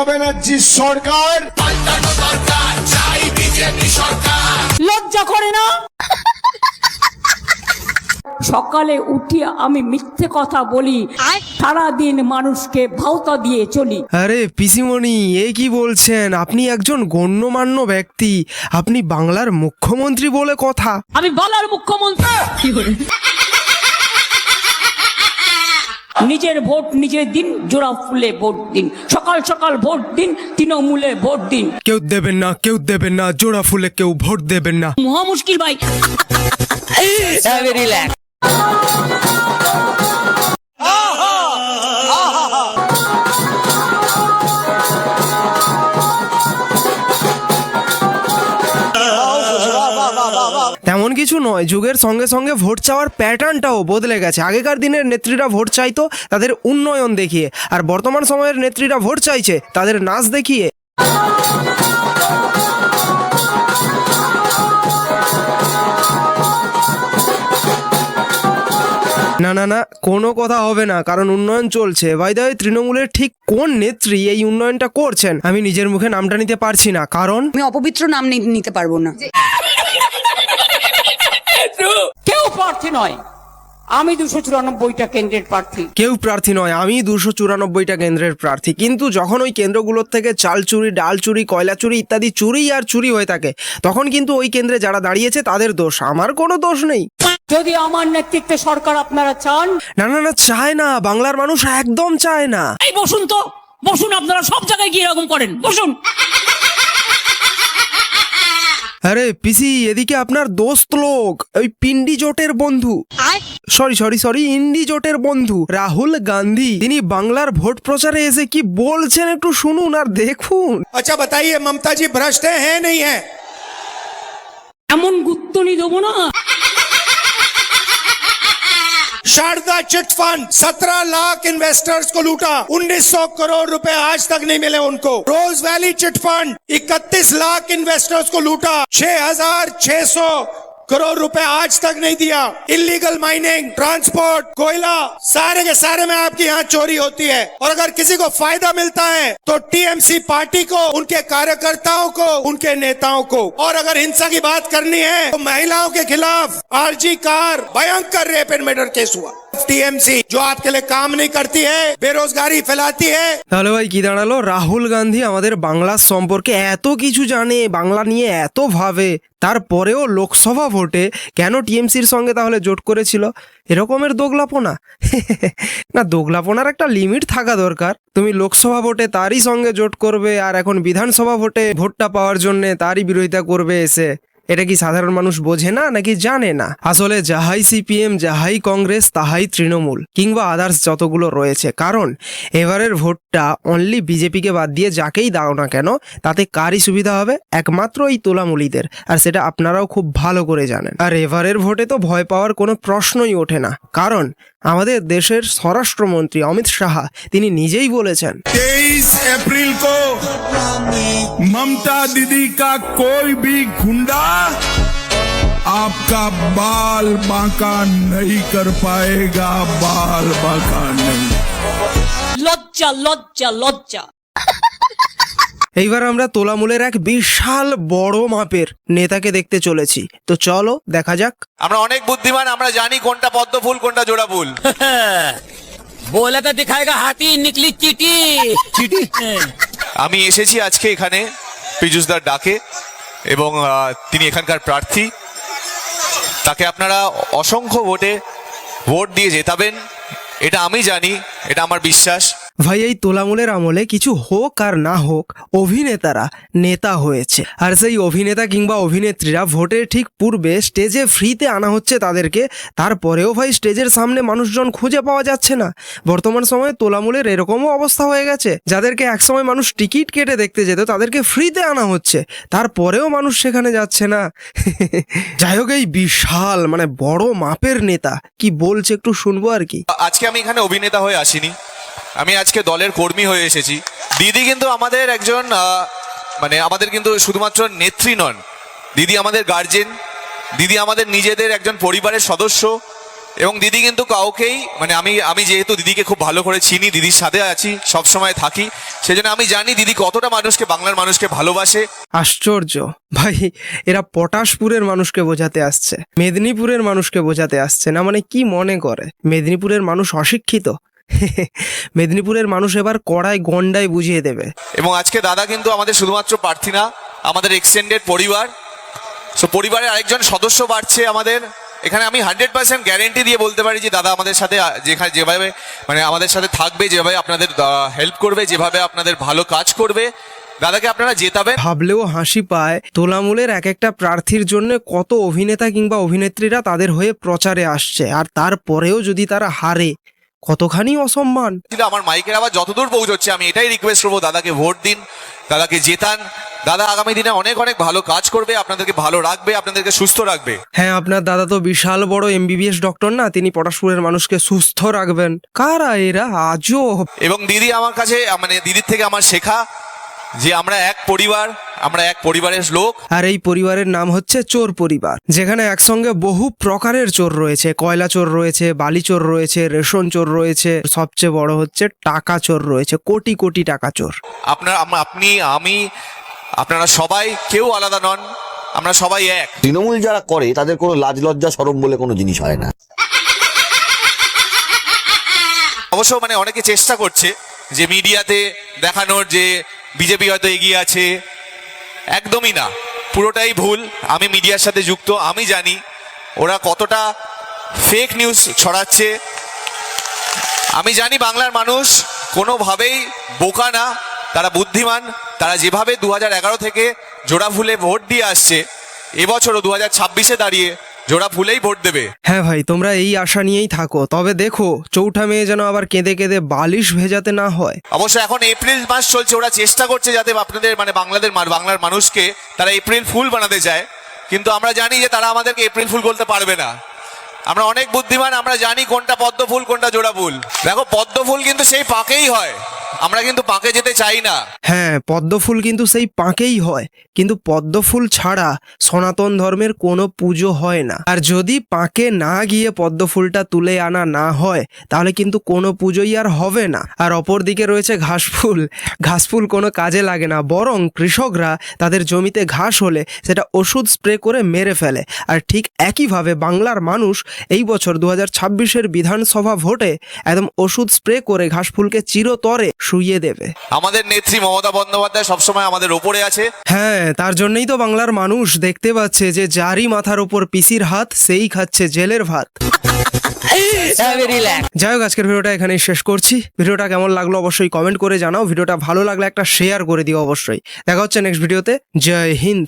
মমতা ব্যানার্জির সরকার। লজ্জা করে না? সকালে উঠি আমি মিথ্যে কথা বলি, সারাদিন মানুষকে ভাওতা দিয়ে চলি। আরে পিসিমণি, এ কি বলছেন? আপনি একজন গণ্যমান্য ব্যক্তি, আপনি বাংলার মুখ্যমন্ত্রী বলে কথা। আমি বাংলার মুখ্যমন্ত্রী। নিজের ভোট নিজে দিন, জোড়া ফুলে ভোট দিন, সকাল সকাল ভোট দিন, তৃণমূলে ভোট দিন। কেউ দেবেন না, কেউ দেবেন না, জোড়া ফুলে কেউ ভোট দেবেন না। মহা মুশকিল ভাই। রিল্যাক্স। তেমন কিছু নয়, যুগের সঙ্গে সঙ্গে ভোট চাওয়ার প্যাটার্নটাও বদলে গেছে। আগেকার দিনের নেত্রীরা ভোট চাইতো তাদের উন্নয়ন দেখিয়ে, আর বর্তমান সময়ের নেত্রীরা ভোট চাইছে তাদের নাচ দেখিয়ে। না না না, কোনো কথা হবে না, কারণ উন্নয়ন চলছে। ভাই দাই, তৃণমূলের ঠিক কোন নেত্রী এই উন্নয়নটা করছেন আমি নিজের মুখে নামটা নিতে পারছি না, কারণ আমি অপবিত্র নাম নিতে পারবো না। কেউ প্রার্থী নয়, আমি 294টা কেন্দ্রের প্রার্থী। কেউ প্রার্থী নয়, আমি 294টা কেন্দ্রের প্রার্থী। কিন্তু যখন ওই কেন্দ্রগুলোর থেকে চাল চুরি, ডাল চুরি, কয়লা চুরি ইত্যাদি চুরি আর চুরি হয়ে থাকে, তখন কিন্তু ওই কেন্দ্রে যারা দাঁড়িয়েছে তাদের দোষ, আমার কোনো দোষ নেই। যদি আমার নেতৃত্বে সরকার আপনারা চান। না না না, চায় না, বাংলার মানুষ একদম চায় না। এই বসুন তো, বসুন, আপনারা সব জায়গায় গিয়ে এরকম করেন, বসুন। আরে পিসি, এদিকে আপনার দোস্ত লোক, ওই পিন্ডি জোটের বন্ধু, সরি ইন্ডি জোটের বন্ধু রাহুল গান্ধী, তিনি বাংলার ভোট প্রচারে এসে কি বলছেন একটু শুনুন আর দেখুন। আচ্ছা बताइए, ममता जी भ्रष्ट है नहीं है? এমন গুত্তনি দেবো না। Saradha chit fund 17 lakh investors को लूटा, 1900 करोड़ रुपए आज तक नहीं मिले उनको। Rose Valley chit fund 31 lakh investors को लूटा, 6600 करोड़ रुपए आज तक नहीं दिया। इलीगल माइनिंग, ट्रांसपोर्ट, कोयला, सारे के सारे में आपकी यहाँ चोरी होती है। और अगर किसी को फायदा मिलता है तो टीएमसी पार्टी को, उनके कार्यकर्ताओं को, उनके नेताओं को। और अगर हिंसा की बात करनी है तो महिलाओं के खिलाफ आरजी कार भयंकर रेप एंड मर्डर केस हुआ। टीएमसी जो आपके लिए काम नहीं करती है, बेरोजगारी फैलाती है। তাহলে ভাই কি দাঁড়ালো? রাহুল গান্ধী আমাদের বাংলার সম্পর্কে এত কিছু জানে, বাংলা নিয়ে এত ভাবে, তারপরেও লোকসভা ভোটে কেন টিএমসির সঙ্গে তাহলে জোট করেছিল? এরকমের দোগলাপনা? না, দোগলাপনার একটা লিমিট থাকা দরকার। তুমি লোকসভা ভোটে তারই সঙ্গে জোট করবে, আর এখন বিধানসভা ভোটে ভোটটা পাওয়ার জন্য তারই বিরোধিতা করবে এসে। এটা কি সাধারণ মানুষ বোঝে না নাকি জানে না? আসলে যাহাই সিপিএম, যাহাই কংগ্রেস, তাহাই তৃণমূল কিংবা আদার্স যতগুলো রয়েছে, কারণ এবারের ভোটটা অনলি বিজেপিকে বাদ দিয়ে যাকেই দাও না কেন, তাতে কারই সুবিধা হবে? একমাত্র এই তোলামুলিদের, আর সেটা আপনারাও খুব ভালো করে জানেন। আর এবারের ভোটে তো ভয় পাওয়ার কোনো প্রশ্নই ওঠে না, কারণ আমাদের দেশের স্বরাষ্ট্রমন্ত্রী অমিত শাহ তিনি নিজেই বলেছেন 23 अप्रैल को ममता दीदी का कोई भी गुंडा आपका बाल बांका नहीं कर पाएगा, बाल बांका नहीं। লজ্জা লজ্জা লজ্জা। এইবার আমরা তোলামূলের এক বিশাল বড় মাপের নেতাকে দেখতে চলেছি, তো চলো দেখা যাক। আমরা অনেক বুদ্ধিমান, আমরা জানি কোনটা পদ্ম ফুল কোনটা জোড়া ফুল। बोला तो दिखाएगा हाथी, निकली चीटी। চিঠি। আমি এসেছি আজকে এখানে পীযুষদার ডাকে, এবং তিনি এখানকার প্রার্থী। তাকে আপনারা অসংখ্য ভোটে ভোট দিয়ে জেতাবেন, এটা আমি জানি, এটা আমার বিশ্বাস। ভাই, এই তোলামূলের আমলে কিছু হোক আর না হোক, অভিনেতারা নেতা হয়েছে, আর সেই অভিনেতা কিংবা অভিনেত্রীরা ভোটের ঠিক পূর্বে স্টেজে ফ্রিতে আনা হচ্ছে তাদেরকে, তারপরেও ভাই স্টেজের সামনে মানুষজন খুঁজে পাওয়া যাচ্ছে না। বর্তমান সময়ে তোলামূলের এরকমও অবস্থা হয়ে গেছে, যাদেরকে একসময় মানুষ টিকিট কেটে দেখতে যেত তাদেরকে ফ্রিতে আনা হচ্ছে, তারপরেও মানুষ সেখানে যাচ্ছে না। যাই হোক, এই বিশাল মানে বড় মাপের নেতা কি বলছে একটু শুনবো আর কি। আজকে আমি এখানে অভিনেতা হয়ে আসিনি, আমি আজকে দলের কর্মী হয়ে এসেছি। দিদি কিন্তু আমাদের একজন মানে আমাদের কিন্তু শুধুমাত্র নেত্রী নন, দিদি আমাদের গার্জেন, দিদি আমাদের নিজেদের একজন পরিবারের সদস্য। এবং দিদি কিন্তু কাউকেই মানে আমি যেহেতু দিদিকে খুব ভালো করে চিনি, দিদির সাথে আছি, সব সময় থাকি, সেজন্য আমি জানি দিদি কতটা মানুষকে, বাংলার মানুষকে ভালোবাসে। আশ্চর্য ভাই, এরা পটাশপুরের মানুষকে বোঝাতে আসছে, মেদিনীপুরের মানুষকে বোঝাতে আসছে না, মানে কি মনে করে মেদিনীপুরের মানুষ অশিক্ষিত? মেদিনীপুরের মানুষ এবার কড়ায় গন্ডায় বুঝিয়ে দেবে। এবং আজকে দাদা কিন্তু আমাদের শুধুমাত্র প্রার্থী না, আমাদের এক্সটেন্ডেড পরিবার। সো পরিবারের আরেকজন সদস্য বাড়ছে আমাদের এখানে। আমি 100% গ্যারেন্টি দিয়ে বলতে পারি যে দাদা আমাদের সাথে যেভাবে মানে আমাদের সাথে থাকবে, যেভাবে আপনাদের হেল্প করবে, যেভাবে আপনাদের ভালো কাজ করবে, দাদাকে আপনারা জেতাবেন। ভাবলেও হাসি পায়, তোলামূলের এক একটা প্রার্থীর জন্য কত অভিনেতা কিংবা অভিনেত্রীরা তাদের হয়ে প্রচারে আসছে, আর তারপরেও যদি তারা হারে, কতখানি অসম্মান। আমার মাইকের আবার যতদূর পৌঁছচ্ছে, আমি এটাই রিকোয়েস্ট করবো, দাদাকে ভোট দিন, দাদাকে জেতান। দাদা আগামী দিনে অনেক অনেক ভালো কাজ করবে, আপনাদেরকে ভালো রাখবে, আপনাদেরকে সুস্থ রাখবে। হ্যাঁ, আপনার দাদা তো বিশাল বড় MBBS ডক্টর না, তিনি পটাশপুরের মানুষকে সুস্থ রাখবেন। কারা এরা আজও? এবং দিদি আমার কাছে, মানে দিদির থেকে আমার শেখা যে আমরা এক পরিবার, আমরা এক পরিবারের লোক। আর এই পরিবারের নাম হচ্ছে চোর পরিবার, যেখানে একসঙ্গে বহু প্রকারের চোর রয়েছে। কয়লা চোর রয়েছে, বালি চোর রয়েছে, রেশন চোর রয়েছে, সবচেয়ে বড় হচ্ছে টাকা চোর রয়েছে, কোটি কোটি টাকা চোর। আপনি, আমি, আপনারা সবাই কেউ আলাদা নন, আমরা সবাই এক। তৃণমূল যারা করে তাদের কোনো লাজ লজ্জা শরম বলে কোনো জিনিস হয় না। অবশ্য মানে অনেকে চেষ্টা করছে যে মিডিয়াতে দেখানোর যে বিজেপি হয়তো এগিয়ে আছে, একদমই না, পুরোটাই ভুল। আমি মিডিয়ার সাথে যুক্ত, আমি জানি ওরা কতটা ফেক নিউজ ছড়াচ্ছে। আমি জানি বাংলার মানুষ কোনোভাবেই বোকা না, তারা বুদ্ধিমান। তারা যেভাবে 2011 থেকে জোড়া ফুলে ভোট দিয়ে আসছে, এবছরও 2026-এ দাঁড়িয়ে জোড়া ফুলেই ভোট দেবে। হ্যাঁ ভাই, তোমরা এই আশা নিয়েই থাকো, তবে দেখো চৌঠা মেয়ে যেন আবার কেঁদে কেঁদে বালিশ ভেজাতে না হয়। অবশ্য এখন এপ্রিল মাস চলছে, ওরা চেষ্টা করছে যাতে আপনাদের মানে বাংলার মানুষকে তারা এপ্রিল ফুল বানাতে চায়, কিন্তু আমরা জানি যে তারা আমাদেরকে এপ্রিল ফুল বলতে পারবে না। আমরা অনেক বুদ্ধিমান, আমরা জানি কোনটা পদ্ম ফুল কোনটা জোড়া ফুল। দেখো পদ্ম ফুল কিন্তু সেই পাকেই হয়, আমরা কিন্তু পাকে যেতে চাই না। হ্যাঁ, পদ্ম ফুল কিন্তু সেই পাঁকেই হয়, কিন্তু পদ্ম ফুল ছাড়া সনাতন ধর্মের কোনো পুজো হয় না। আর যদি পাঁকে না গিয়ে পদ্ম ফুলটা তুলে আনা না হয়, তাহলে কিন্তু কোনো পুজোই আর হবে না। আর অপর দিকে রয়েছে ঘাস ফুল। ঘাস ফুল কোনো কাজে লাগে না, বরং কৃষকরা তাদের জমিতে ঘাস হলে সেটা ওষুধ স্প্রে করে মেরে ফেলে। আর ঠিক একইভাবে বাংলার মানুষ এই বছর 2026-এর বিধানসভা ভোটে একদম ওষুধ স্প্রে করে ঘাস ফুলকে চিরতরে শুইয়ে দেবে। আমাদের নেত্রী মমতা বন্দ্যোপাধ্যায় সবসময় আমাদের ওপরে আছে। হ্যাঁ, তার জন্যই তো বাংলার মানুষ দেখতে পাচ্ছে যে যারই মাথার ওপর পিসির হাত, সেই খাচ্ছে জেলের ভাত। যাই হোক, আজকের ভিডিওটা এখানেই শেষ করছি। ভিডিওটা কেমন লাগলো অবশ্যই কমেন্ট করে জানাও। ভিডিওটা ভালো লাগলে একটা শেয়ার করে দিও অবশ্যই। দেখা হচ্ছে নেক্সট ভিডিওতে। জয় হিন্দ।